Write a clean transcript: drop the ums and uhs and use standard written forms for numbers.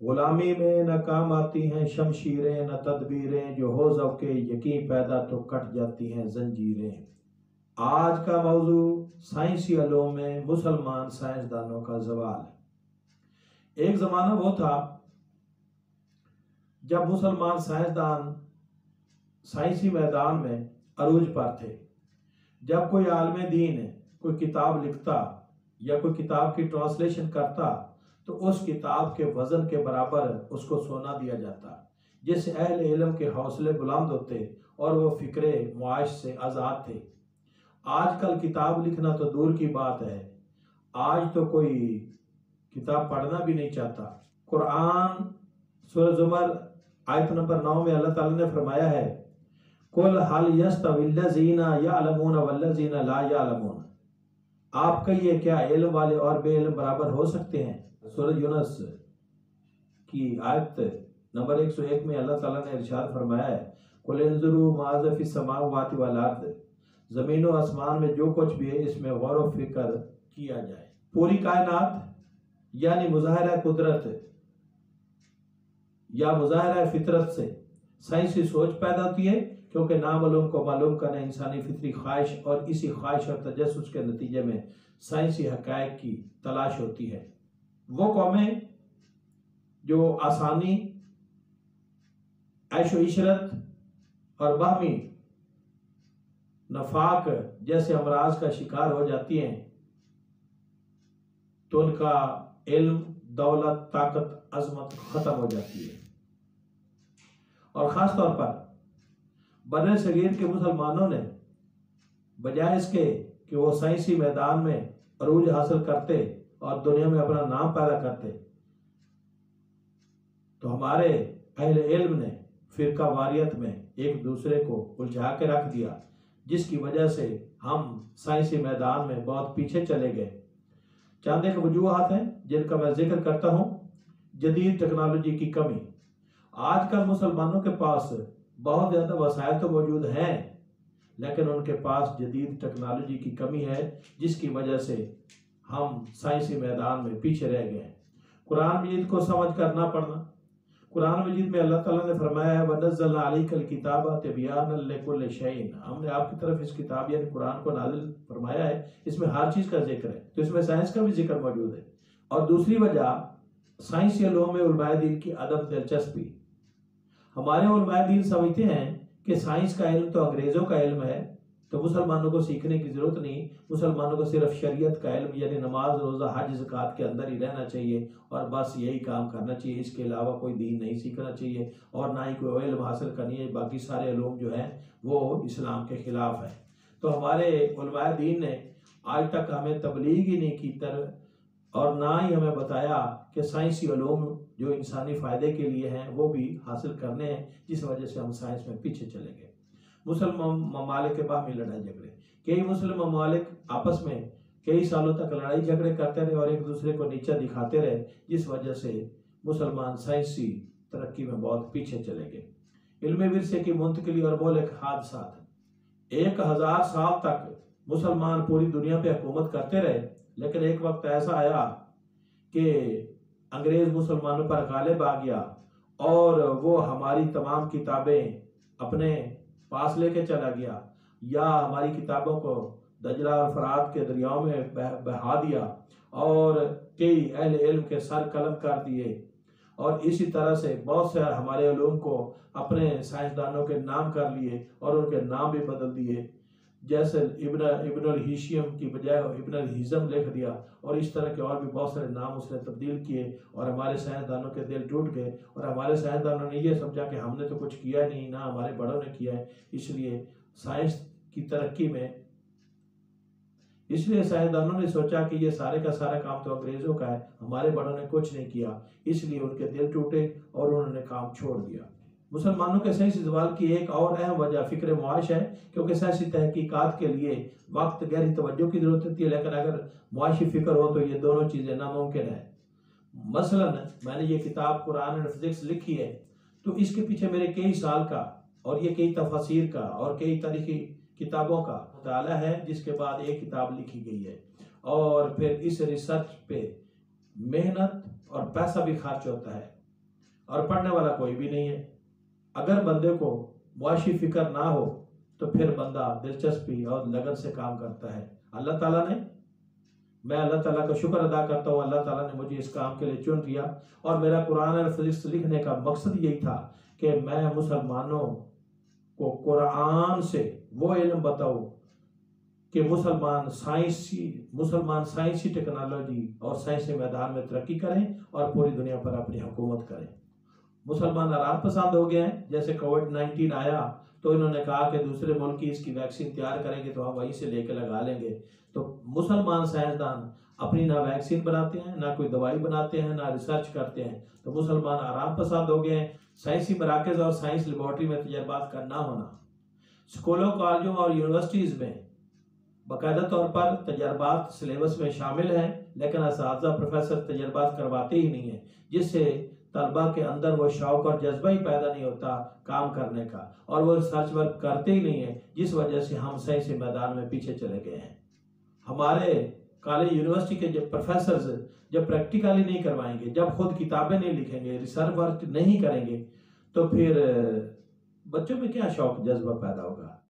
غلامی میں نہ کام آتی ہیں شمشیریں نہ تدبیریں، جو ہو ذوق یقین پیدا تو کٹ جاتی ہیں زنجیریں۔ آج کا موضوع سائنسی علوم میں مسلمان سائنسدانوں کا زوال ہے۔ ایک زمانہ وہ تھا جب مسلمان سائنسدان سائنسی میدان میں عروج پر تھے۔ جب کوئی عالم دین کوئی کتاب لکھتا یا کوئی کتاب کی ٹرانسلیشن کرتا تو اس کتاب کے وزن کے برابر اس کو سونا دیا جاتا، جس سے اہل علم کے حوصلے بلند ہوتے اور وہ فکر معاش سے آزاد تھے۔ آج کل کتاب لکھنا تو دور کی بات ہے، آج تو کوئی کتاب پڑھنا بھی نہیں چاہتا۔ قرآن سورہ زمر آیت نمبر 9 میں اللہ تعالیٰ نے فرمایا ہے قُلْ هَلْ يَسْتَوِي الَّذِينَ يَعْلَمُونَ وَالَّذِينَ لَا يَعْلَمُونَ، آپ کہیے کیا علم والے اور بے علم برابر ہو سکتے ہیں؟ سورہ یونس کی آیت نمبر 101 میں اللہ تعالیٰ نے ارشاد فرمایا ہے قُلْ انظُرُوا مَاذَا فِي السَّمَاوَاتِ وَالْأَرْضِ، زمین و آسمان میں جو کچھ بھی ہے اس میں غور و فکر کیا جائے۔ پوری کائنات یعنی مظاہرہ قدرت یا مظاہرہ فطرت سے سائنسی سوچ پیدا ہوتی ہے، کیونکہ نامعلوم کو معلوم کرنا انسانی فطری خواہش اور اسی خواہش اور تجسس کے نتیجے میں سائنسی حقائق کی تلاش ہوتی ہے۔ وہ قومیں جو آسانی، عیش و عشرت اور باہمی نفاق جیسے امراض کا شکار ہو جاتی ہیں تو ان کا علم، دولت، طاقت، عظمت ختم ہو جاتی ہے۔ اور خاص طور پر بر صغیر کے مسلمانوں نے بجائے اس کے کہ وہ سائنسی میدان میں عروج حاصل کرتے اور دنیا میں اپنا نام پیدا کرتے، تو ہمارے اہل علم نے فرقہ واریت میں ایک دوسرے کو الجھا کے رکھ دیا، جس کی وجہ سے ہم سائنسی میدان میں بہت پیچھے چلے گئے۔ چند ایک وجوہات ہیں جن کا میں ذکر کرتا ہوں۔ جدید ٹیکنالوجی کی کمی۔ آج کل مسلمانوں کے پاس بہت زیادہ وسائل تو موجود ہیں، لیکن ان کے پاس جدید ٹیکنالوجی کی کمی ہے، جس کی وجہ سے ہم سائنسی میدان میں پیچھے رہ گئے ہیں۔ قرآن مجید کو سمجھ کر نہ پڑھنا۔ قرآن مجید میں اللہ تعالیٰ نے فرمایا ہے وَنَزَّلْنَا عَلَيْكَ الْكِتَابَ تِبْيَانًا لِكُلِّ شَيْءٍ، ہم نے آپ کی طرف اس کتاب یعنی قرآن کو نازل فرمایا ہے، اس میں ہر چیز کا ذکر ہے، تو اس میں سائنس کا بھی ذکر موجود ہے۔ اور دوسری وجہ سائنسی علوم میں علماء دین کی عدم دلچسپی۔ ہمارے علماء دین سمجھتے ہیں کہ سائنس کا علم تو انگریزوں کا علم ہے، تو مسلمانوں کو سیکھنے کی ضرورت نہیں، مسلمانوں کو صرف شریعت کا علم یعنی نماز، روزہ، حج، زکوٰۃ کے اندر ہی رہنا چاہیے اور بس یہی کام کرنا چاہیے، اس کے علاوہ کوئی دین نہیں سیکھنا چاہیے اور نہ ہی کوئی علم حاصل کرنی ہے، باقی سارے علوم جو ہیں وہ اسلام کے خلاف ہیں۔ تو ہمارے علماء دین نے آج تک ہمیں تبلیغ ہی نہیں کی اور نہ ہی ہمیں بتایا کہ سائنسی علوم جو انسانی فائدے کے لیے ہیں وہ بھی حاصل کرنے ہیں، جس وجہ سے ہم سائنس میں پیچھے چلے گئے۔ مسلم ممالک کے باہمی لڑائی جھگڑے، کئی مسلم ممالک آپس میں کئی سالوں تک لڑائی جھگڑے کرتے رہے اور ایک دوسرے کو نیچا دکھاتے رہے، جس وجہ سے مسلمان سائنسی ترقی میں بہت پیچھے چلے گئے۔ علم ورثے کی منتقلی اور مہلک حادثات، 1000 سال تک مسلمان پوری دنیا پہ حکومت کرتے رہے، لیکن ایک وقت ایسا آیا کہ انگریز مسلمانوں پر غالب آ گیا اور وہ ہماری تمام کتابیں اپنے پاس لے کے چلا گیا، یا ہماری کتابوں کو دجلہ اور فرات کے دریاؤں میں بہا دیا اور کئی اہل علم کے سر قلم کر دیے، اور اسی طرح سے بہت سے ہمارے علوم کو اپنے سائنسدانوں کے نام کر لیے اور ان کے نام بھی بدل دیے، جیسے ابن الہیشیم کی بجائے ابن الہیزم لکھ دیا، اور اس طرح کے اور بھی بہت سارے نام اس نے تبدیل کیے، اور ہمارے سائنسدانوں کے دل ٹوٹ گئے اور ہمارے سائنسدانوں نے یہ سمجھا کہ ہم نے تو کچھ کیا نہیں، نہ ہمارے بڑوں نے کیا ہے، اس لیے سائنس کی ترقی میں سائنسدانوں نے سوچا کہ یہ سارے کا سارا کام تو انگریزوں کا ہے، ہمارے بڑوں نے کچھ نہیں کیا، اس لیے ان کے دل ٹوٹے اور انہوں نے کام چھوڑ دیا۔ مسلمانوں کے سائنسی زوال کی ایک اور اہم وجہ فکر معاش ہے، کیونکہ سائنسی تحقیقات کے لیے وقت، گہری توجہ کی ضرورت ہوتی ہے، لیکن اگر معاشی فکر ہو تو یہ دونوں چیزیں ناممکن ہیں۔ مثلا میں نے یہ کتاب قرآن اینڈ فزکس لکھی ہے، تو اس کے پیچھے میرے کئی سال کا اور یہ کئی تفاسیر کا اور کئی تاریخی کتابوں کا مطالعہ ہے، جس کے بعد ایک کتاب لکھی گئی ہے، اور پھر اس ریسرچ پہ محنت اور پیسہ بھی خرچ ہوتا ہے۔ اور پڑھنے والا کوئی بھی نہیں ہے۔ اگر بندے کو معاشی فکر نہ ہو تو پھر بندہ دلچسپی اور لگن سے کام کرتا ہے۔ میں اللہ تعالیٰ کا شکر ادا کرتا ہوں، اللہ تعالیٰ نے مجھے اس کام کے لیے چن لیا، اور میرا قرآن اور فزکس لکھنے کا مقصد یہی تھا کہ میں مسلمانوں کو قرآن سے وہ علم بتاؤں کہ مسلمان سائنسی ٹیکنالوجی اور سائنسی میدان میں ترقی کریں اور پوری دنیا پر اپنی حکومت کریں۔ مسلمان آرام پسند ہو گئے ہیں، جیسے کووڈ-19 آیا تو انہوں نے کہا کہ دوسرے ملک کی اس کی ویکسین تیار کریں گے تو ہم وہیں سے لے کے لگا لیں گے۔ تو مسلمان سائنسدان اپنی نہ ویکسین بناتے ہیں، نہ کوئی دوائی بناتے ہیں، نہ ریسرچ کرتے ہیں۔ تو مسلمان آرام پسند ہو گئے ہیں۔ سائنسی مراکز اور سائنس لیبارٹری میں تجربات کا نہ ہونا، اسکولوں، کالجوں اور یونیورسٹیز میں باقاعدہ طور پر تجربات سلیبس میں شامل ہیں، لیکن اساتذہ پروفیسر تجربات کرواتے ہی نہیں ہیں، جس سے طلبہ کے اندر وہ شوق اور جذبہ ہی پیدا نہیں ہوتا کام کرنے کا، اور وہ ریسرچ ورک کرتے ہی نہیں ہیں، جس وجہ سے ہم سائنسی میدان میں پیچھے چلے گئے ہیں۔ ہمارے کالج یونیورسٹی کے جب پروفیسرز جب پریکٹیکلی نہیں کروائیں گے، جب خود کتابیں نہیں لکھیں گے، ریسرچ ورک نہیں کریں گے، تو پھر بچوں میں کیا شوق جذبہ پیدا ہوگا؟